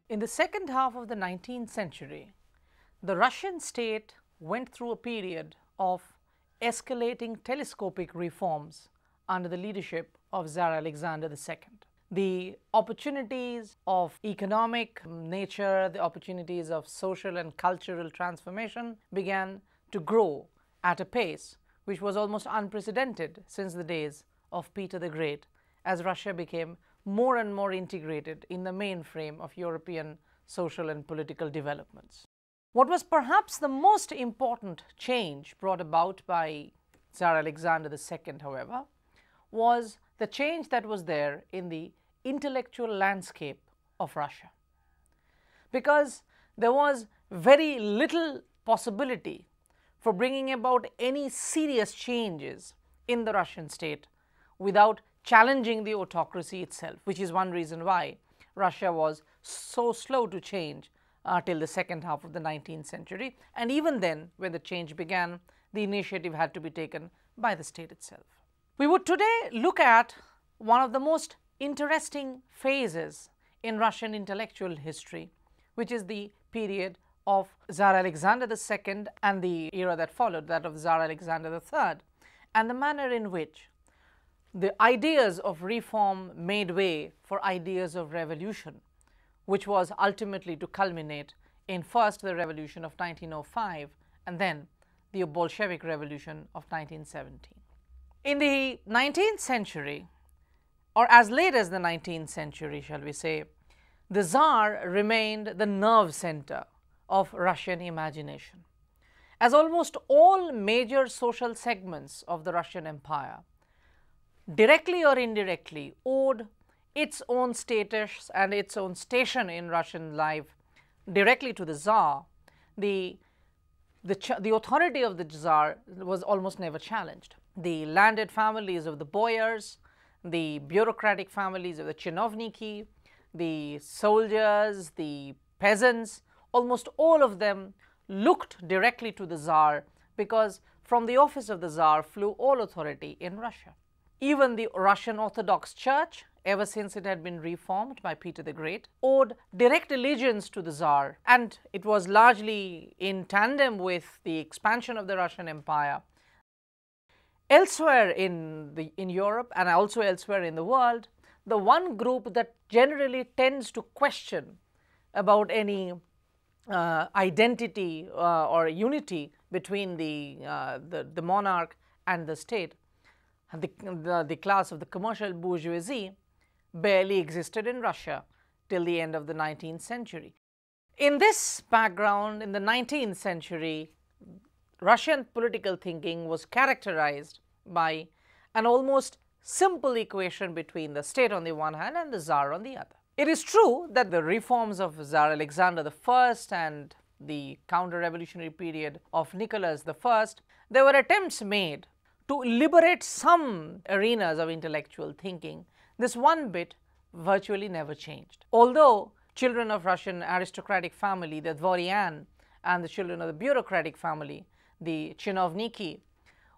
In the second half of the 19th century, the Russian state went through a period of escalating telescopic reforms under the leadership of Tsar Alexander II. The opportunities of economic nature, the opportunities of social and cultural transformation began to grow at a pace which was almost unprecedented since the days of Peter the Great, as Russia became more and more integrated in the mainframe of European social and political developments. What was perhaps the most important change brought about by Tsar Alexander II, however, was the change that was there in the intellectual landscape of Russia. Because there was very little possibility for bringing about any serious changes in the Russian state without challenging the autocracy itself, which is one reason why Russia was so slow to change till the second half of the 19th century. And even then, when the change began, the initiative had to be taken by the state itself. We would today look at one of the most interesting phases in Russian intellectual history, which is the period of Tsar Alexander II and the era that followed, that of Tsar Alexander III, and the manner in which the ideas of reform made way for ideas of revolution, which was ultimately to culminate in first the revolution of 1905 and then the Bolshevik Revolution of 1917. In the 19th century, or as late as the 19th century, shall we say, the Tsar remained the nerve center of Russian imagination, as almost all major social segments of the Russian Empire, directly or indirectly, owed its own status and its own station in Russian life directly to the Tsar. The authority of the Tsar was almost never challenged. The landed families of the boyars, the bureaucratic families of the chinovniki, the soldiers, the peasants, almost all of them looked directly to the Tsar, because from the office of the Tsar flew all authority in Russia. Even the Russian Orthodox Church, ever since it had been reformed by Peter the Great, owed direct allegiance to the Tsar, and it was largely in tandem with the expansion of the Russian Empire. Elsewhere in Europe and also elsewhere in the world, the one group that generally tends to question about any identity or unity between the monarch and the state, the class of the commercial bourgeoisie, barely existed in Russia till the end of the 19th century. In this background, in the 19th century, Russian political thinking was characterized by an almost simple equation between the state on the one hand and the Tsar on the other. It is true that the reforms of Tsar Alexander I and the counter-revolutionary period of Nicholas I, there were attempts made to liberate some arenas of intellectual thinking. This one bit virtually never changed. Although children of Russian aristocratic family, the Dvorian, and the children of the bureaucratic family, the chinovniki,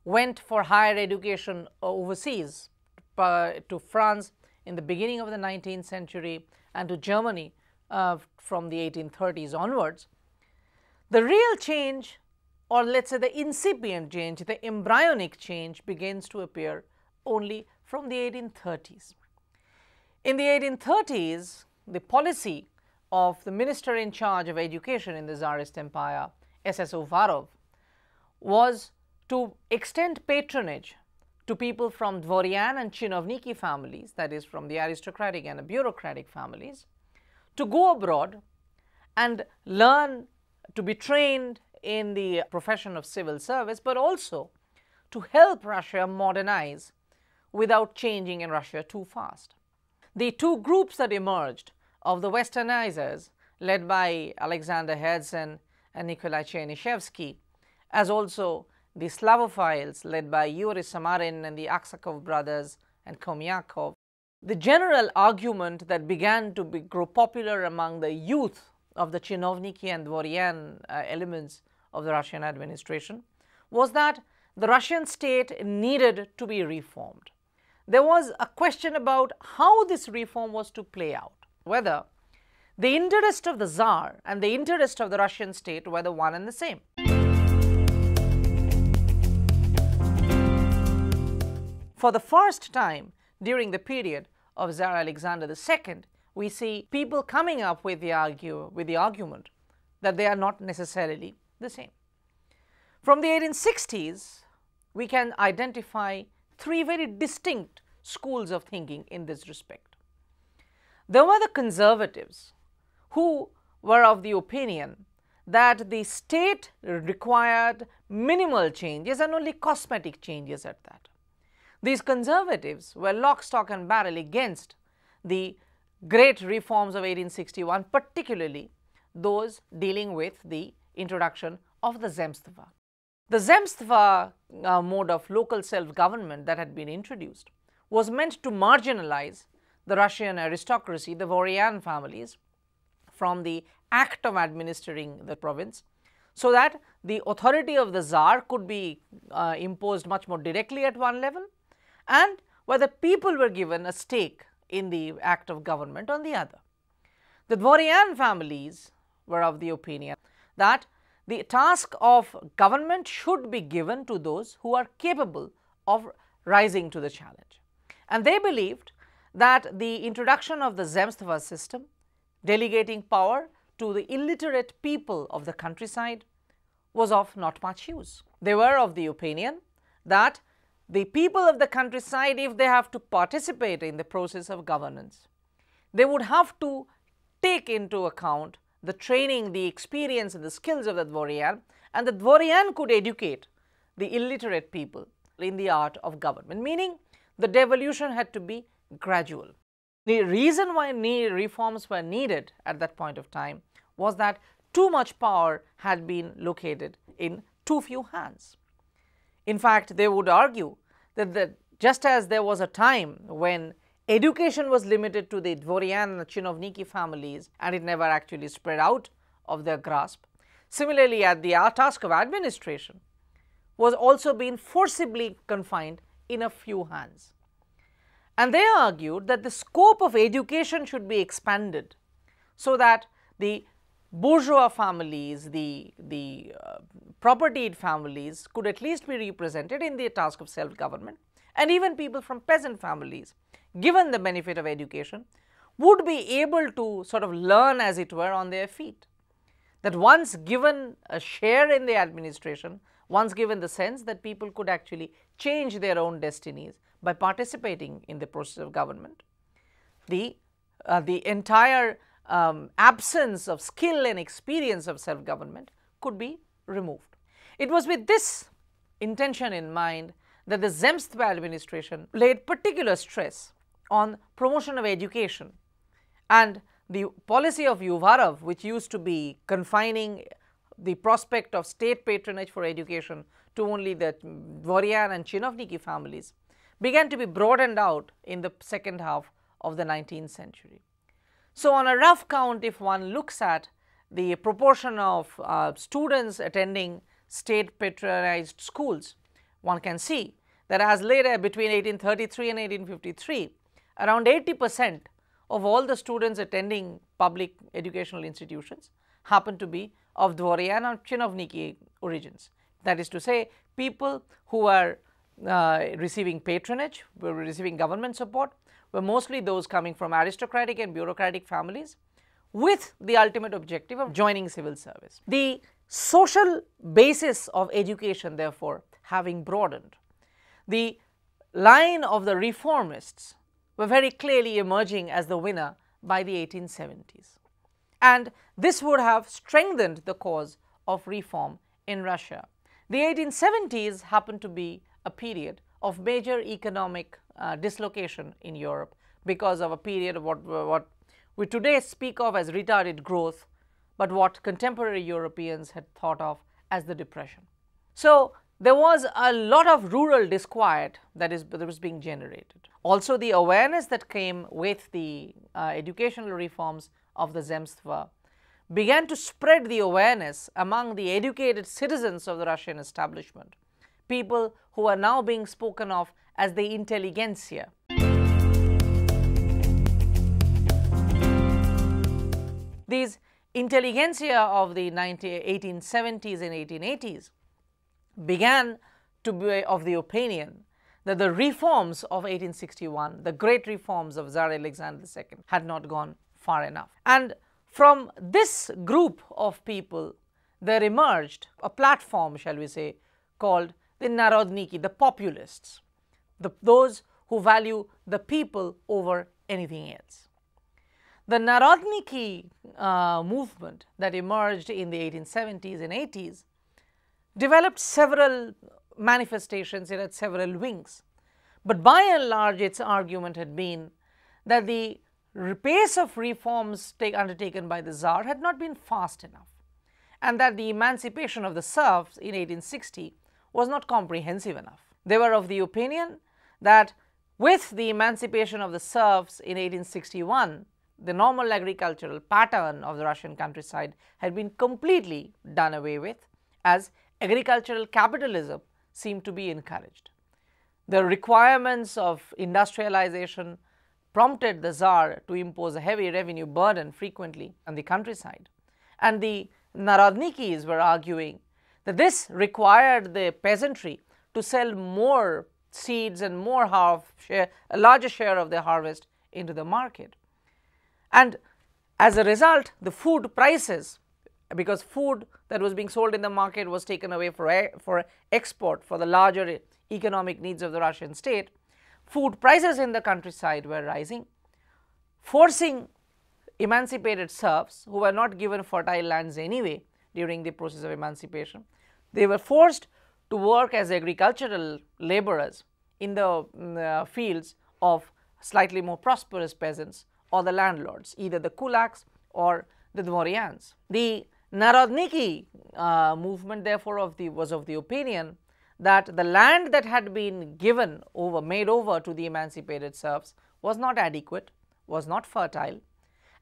went for higher education overseas, to France in the beginning of the 19th century and to Germany from the 1830s onwards, the real change, or let's say the incipient change, the embryonic change, begins to appear only from the 1830s. In the 1830s, the policy of the minister in charge of education in the Tsarist Empire, SS Uvarov, was to extend patronage to people from Dvorian and chinovniki families, that is, from the aristocratic and the bureaucratic families, to go abroad and learn to be trained in the profession of civil service, but also to help Russia modernize without changing in Russia too fast. The two groups that emerged of the westernizers, led by Alexander Herzen and Nikolai Chernyshevsky, as also the Slavophiles led by Yuri Samarin and the Aksakov brothers and Komyakov, the general argument that began to grow popular among the youth of the chinovniki and dvorian elements of the Russian administration was that the Russian state needed to be reformed. There was a question about how this reform was to play out, whether the interest of the Tsar and the interest of the Russian state were the one and the same. For the first time during the period of Tsar Alexander II, we see people coming up with the argument that they are not necessarily the same. From the 1860s, we can identify three very distinct schools of thinking in this respect. There were the conservatives who were of the opinion that the state required minimal changes and only cosmetic changes at that. These conservatives were lock, stock and barrel against the great reforms of 1861, particularly those dealing with the introduction of the Zemstva. The Zemstva mode of local self-government that had been introduced was meant to marginalize the Russian aristocracy, the Dvorian families, from the act of administering the province, so that the authority of the Tsar could be imposed much more directly at one level, and where the people were given a stake in the act of government on the other. The Dvorian families were of the opinion that the task of government should be given to those who are capable of rising to the challenge. And they believed that the introduction of the Zemstva system, delegating power to the illiterate people of the countryside, was of not much use. They were of the opinion that the people of the countryside, if they have to participate in the process of governance, they would have to take into account the training, the experience and the skills of the Dvorian, and the Dvorian could educate the illiterate people in the art of government, meaning the devolution had to be gradual. The reason why reforms were needed at that point of time was that too much power had been located in too few hands. In fact, they would argue that just as there was a time when education was limited to the Dvorian and chinovniki families and it never actually spread out of their grasp, similarly the task of administration was also being forcibly confined in a few hands. And they argued that the scope of education should be expanded so that the bourgeois families, the propertied families could at least be represented in the task of self-government, and even people from peasant families, given the benefit of education, would be able to sort of learn, as it were, on their feet. That once given a share in the administration, once given the sense that people could actually change their own destinies by participating in the process of government, the entire absence of skill and experience of self-government could be removed. It was with this intention in mind that the Zemstva administration laid particular stress on promotion of education, and the policy of Uvarov, which used to be confining the prospect of state patronage for education to only the Dvorian and chinovniki families, began to be broadened out in the second half of the 19th century. So, on a rough count, if one looks at the proportion of students attending state patronized schools, one can see that as later between 1833 and 1853, around 80% of all the students attending public educational institutions happened to be of Dvorian or chinovniki origins. That is to say, people who were receiving patronage, were receiving government support, were mostly those coming from aristocratic and bureaucratic families with the ultimate objective of joining civil service. The social basis of education, therefore, having broadened, the line of the reformists were very clearly emerging as the winner by the 1870s. And this would have strengthened the cause of reform in Russia. The 1870s happened to be a period of major economic dislocation in Europe because of a period of what we today speak of as retarded growth, but what contemporary Europeans had thought of as the Depression. So, there was a lot of rural disquiet that was being generated. Also, the awareness that came with the educational reforms of the Zemstva began to spread the awareness among the educated citizens of the Russian establishment, people who are now being spoken of as the intelligentsia. These intelligentsia of the 1870s and 1880s began to be of the opinion that the reforms of 1861, the great reforms of Tsar Alexander II, had not gone far enough. And from this group of people, there emerged a platform, shall we say, called the Narodniki, the populists, those who value the people over anything else. The Narodniki movement that emerged in the 1870s and 80s developed several manifestations. It had several wings. But by and large, its argument had been that the pace of reforms undertaken by the Tsar had not been fast enough, and that the emancipation of the serfs in 1860 was not comprehensive enough. They were of the opinion that with the emancipation of the serfs in 1861, the normal agricultural pattern of the Russian countryside had been completely done away with, as agricultural capitalism seemed to be encouraged. The requirements of industrialization prompted the Tsar to impose a heavy revenue burden frequently on the countryside. And the Narodnikis were arguing that this required the peasantry to sell more seeds and a larger share of their harvest into the market. And as a result, the food prices, because food that was being sold in the market was taken away for export for the larger economic needs of the Russian state, food prices in the countryside were rising, forcing emancipated serfs, who were not given fertile lands anyway during the process of emancipation, they were forced to work as agricultural laborers in the fields of slightly more prosperous peasants or the landlords, either the kulaks or the dvorians. The Narodniki movement, therefore, was of the opinion that the land that had been made over to the emancipated serfs was not adequate, was not fertile,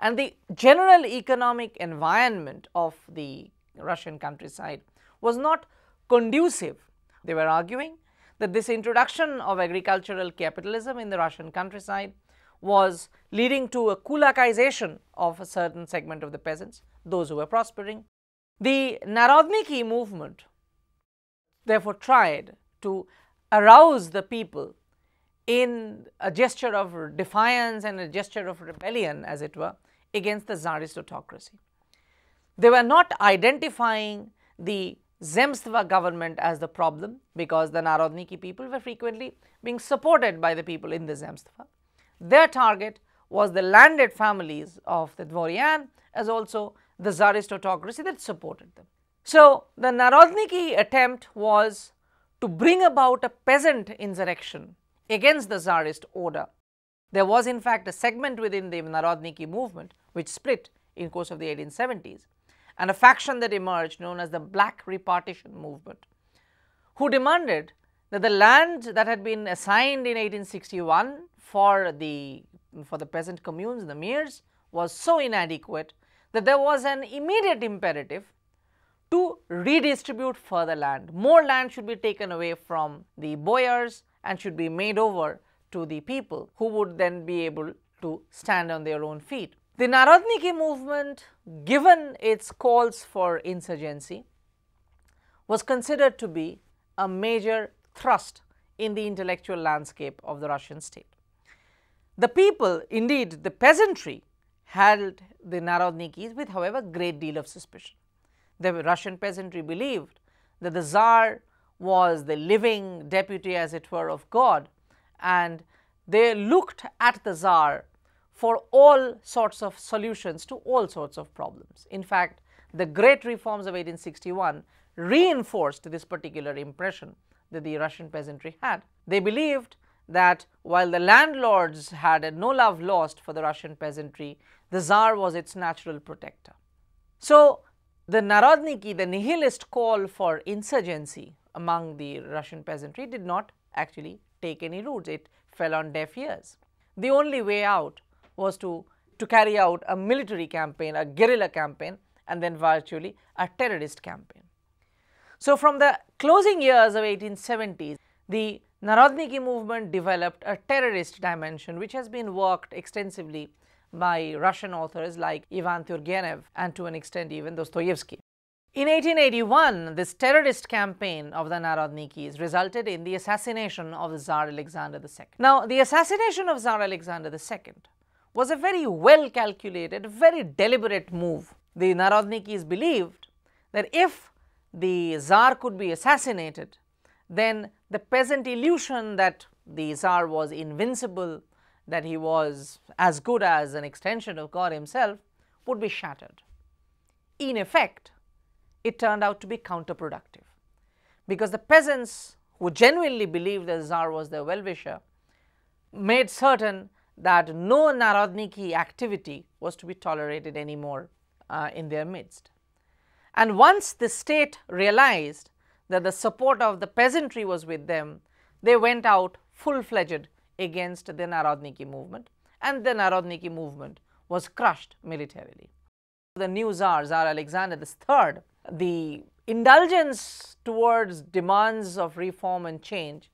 and the general economic environment of the Russian countryside was not conducive. They were arguing that this introduction of agricultural capitalism in the Russian countryside was leading to a kulakization of a certain segment of the peasants, those who were prospering. The Narodniki movement therefore tried to arouse the people in a gesture of defiance and a gesture of rebellion, as it were, against the Tsarist autocracy. They were not identifying the Zemstva government as the problem, because the Narodniki people were frequently being supported by the people in the Zemstva. Their target was the landed families of the Dvorian, as also the Tsarist autocracy that supported them. So, the Narodniki attempt was to bring about a peasant insurrection against the Tsarist order. There was in fact a segment within the Narodniki movement which split in course of the 1870s, and a faction that emerged known as the Black Repartition movement, who demanded that the land that had been assigned in 1861 for the peasant communes, the mirs, was so inadequate that there was an immediate imperative to redistribute further land. More land should be taken away from the boyars and should be made over to the people, who would then be able to stand on their own feet. The Narodniki movement, given its calls for insurgency, was considered to be a major thrust in the intellectual landscape of the Russian state. The people, indeed the peasantry, held the Narodnikis with, however, great deal of suspicion. The Russian peasantry believed that the Tsar was the living deputy, as it were, of God, and they looked at the Tsar for all sorts of solutions to all sorts of problems. In fact, the great reforms of 1861 reinforced this particular impression that the Russian peasantry had. They believed that while the landlords had no love lost for the Russian peasantry, the Tsar was its natural protector. So, the Narodniki, the nihilist call for insurgency among the Russian peasantry did not actually take any roots. It fell on deaf ears. The only way out was to carry out a military campaign, a guerrilla campaign, and then virtually a terrorist campaign. So, from the closing years of 1870s, the Narodniki movement developed a terrorist dimension which has been worked extensively by Russian authors like Ivan Turgenev and to an extent even Dostoevsky. In 1881, this terrorist campaign of the Narodnikis resulted in the assassination of the Tsar Alexander II. Now, the assassination of Tsar Alexander II was a very well calculated, very deliberate move. The Narodnikis believed that if the Tsar could be assassinated, then the peasant illusion that the Tsar was invincible, that he was as good as an extension of God himself, would be shattered. In effect, it turned out to be counterproductive, because the peasants who genuinely believed the Tsar was their well-wisher made certain that no Narodniki activity was to be tolerated anymore in their midst. And once the state realized that the support of the peasantry was with them, they went out full-fledged against the Narodniki movement, and the Narodniki movement was crushed militarily. The new Tsar, Tsar Alexander III, the indulgence towards demands of reform and change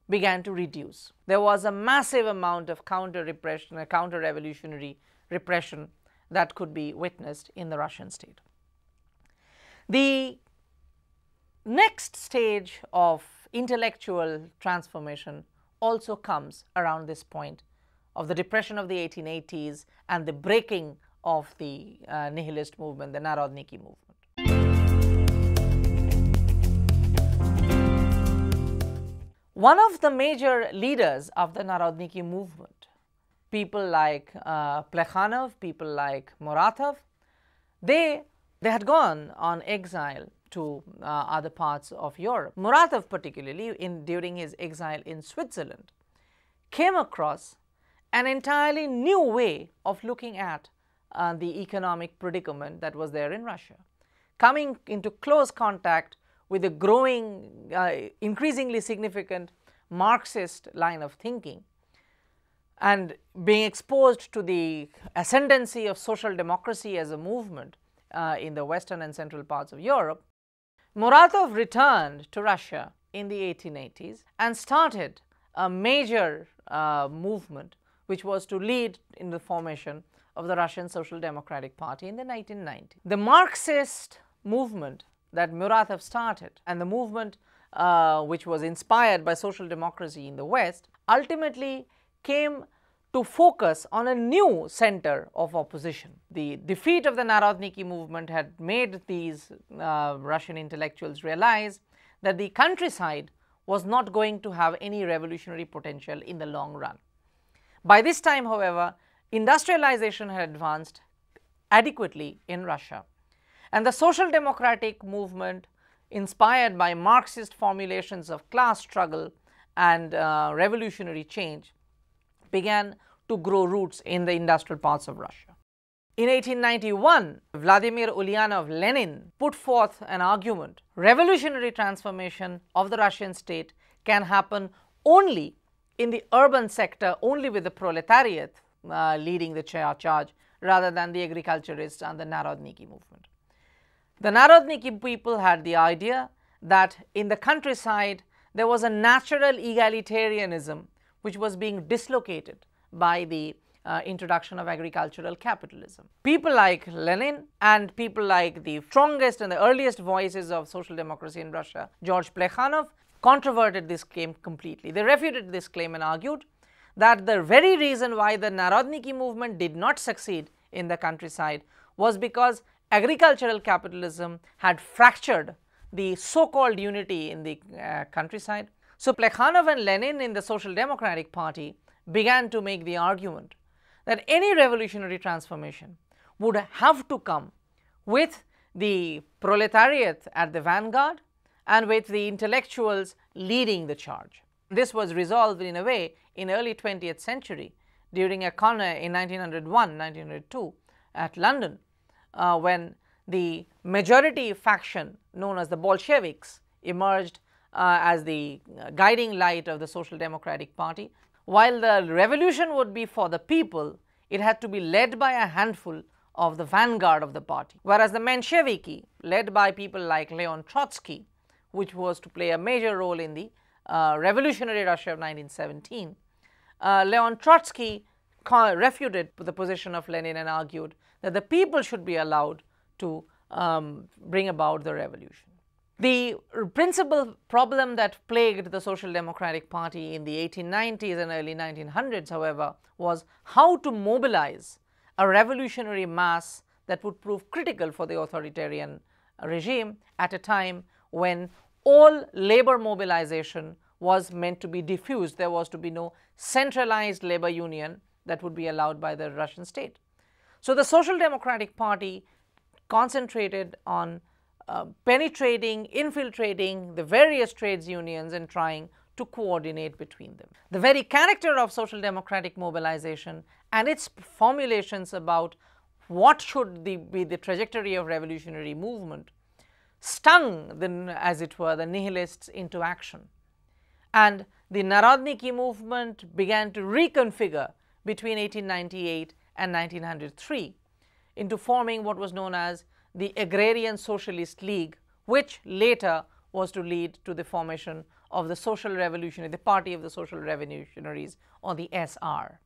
began to reduce. There was a massive amount of counter-repression, counter-revolutionary repression that could be witnessed in the Russian state. The next stage of intellectual transformation also comes around this point of the depression of the 1880s and the breaking of the nihilist movement, the Narodniki movement. One of the major leaders of the Narodniki movement, people like Plekhanov, people like Muratov, they had gone on exile to other parts of Europe. Muratov particularly, during his exile in Switzerland, came across an entirely new way of looking at the economic predicament that was there in Russia, coming into close contact with the growing, increasingly significant Marxist line of thinking, and being exposed to the ascendancy of social democracy as a movement in the western and central parts of Europe, Muratov returned to Russia in the 1880s and started a major movement which was to lead in the formation of the Russian Social Democratic Party in the 1990s. The Marxist movement that Muratov started and the movement which was inspired by social democracy in the West ultimately came to focus on a new center of opposition. The defeat of the Narodniki movement had made these Russian intellectuals realize that the countryside was not going to have any revolutionary potential in the long run. By this time, however, industrialization had advanced adequately in Russia, and the social democratic movement, inspired by Marxist formulations of class struggle and revolutionary change, began to grow roots in the industrial parts of Russia. In 1891, Vladimir Ulyanov Lenin put forth an argument: revolutionary transformation of the Russian state can happen only in the urban sector, only with the proletariat leading the charge, rather than the agriculturists and the Narodniki movement. The Narodniki people had the idea that in the countryside there was a natural egalitarianism which was being dislocated by the introduction of agricultural capitalism. People like Lenin and people like the strongest and the earliest voices of social democracy in Russia, George Plekhanov, controverted this claim completely. They refuted this claim and argued that the very reason why the Narodniki movement did not succeed in the countryside was because agricultural capitalism had fractured the so-called unity in the countryside. So Plekhanov and Lenin in the Social Democratic Party began to make the argument that any revolutionary transformation would have to come with the proletariat at the vanguard and with the intellectuals leading the charge. This was resolved in a way in early 20th century during a corner in 1901-1902 at London, when the majority faction known as the Bolsheviks emerged as the guiding light of the Social Democratic Party. While the revolution would be for the people, it had to be led by a handful of the vanguard of the party. Whereas the Mensheviki, led by people like Leon Trotsky, which was to play a major role in the revolutionary Russia of 1917, Leon Trotsky refuted the position of Lenin and argued that the people should be allowed to bring about the revolution. The principal problem that plagued the Social Democratic Party in the 1890s and early 1900s, however, was how to mobilize a revolutionary mass that would prove critical for the authoritarian regime at a time when all labor mobilization was meant to be diffused. There was to be no centralized labor union that would be allowed by the Russian state. So the Social Democratic Party concentrated on penetrating, infiltrating the various trades unions and trying to coordinate between them. The very character of social democratic mobilization and its formulations about what should be the trajectory of revolutionary movement stung, as it were, the nihilists into action. And the Narodniki movement began to reconfigure between 1898 and 1903 into forming what was known as the Agrarian Socialist League, which later was to lead to the formation of the Social Revolutionary, the Party of the Social Revolutionaries, or the SR.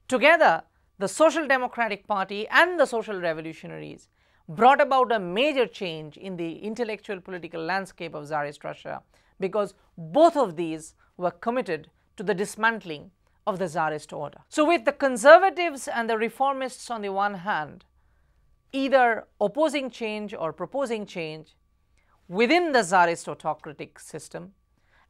Together, the Social Democratic Party and the Social Revolutionaries brought about a major change in the intellectual political landscape of Tsarist Russia, because both of these were committed to the dismantling of the Tsarist order. So with the conservatives and the reformists on the one hand, either opposing change or proposing change within the Tsarist autocratic system,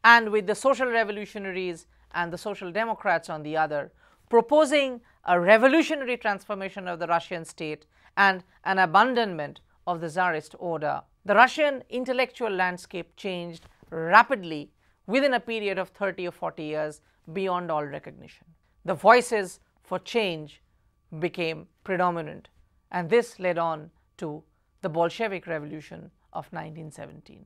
and with the social revolutionaries and the social democrats on the other, proposing a revolutionary transformation of the Russian state and an abandonment of the Tsarist order, the Russian intellectual landscape changed rapidly within a period of 30 or 40 years beyond all recognition. The voices for change became predominant, and this led on to the Bolshevik Revolution of 1917.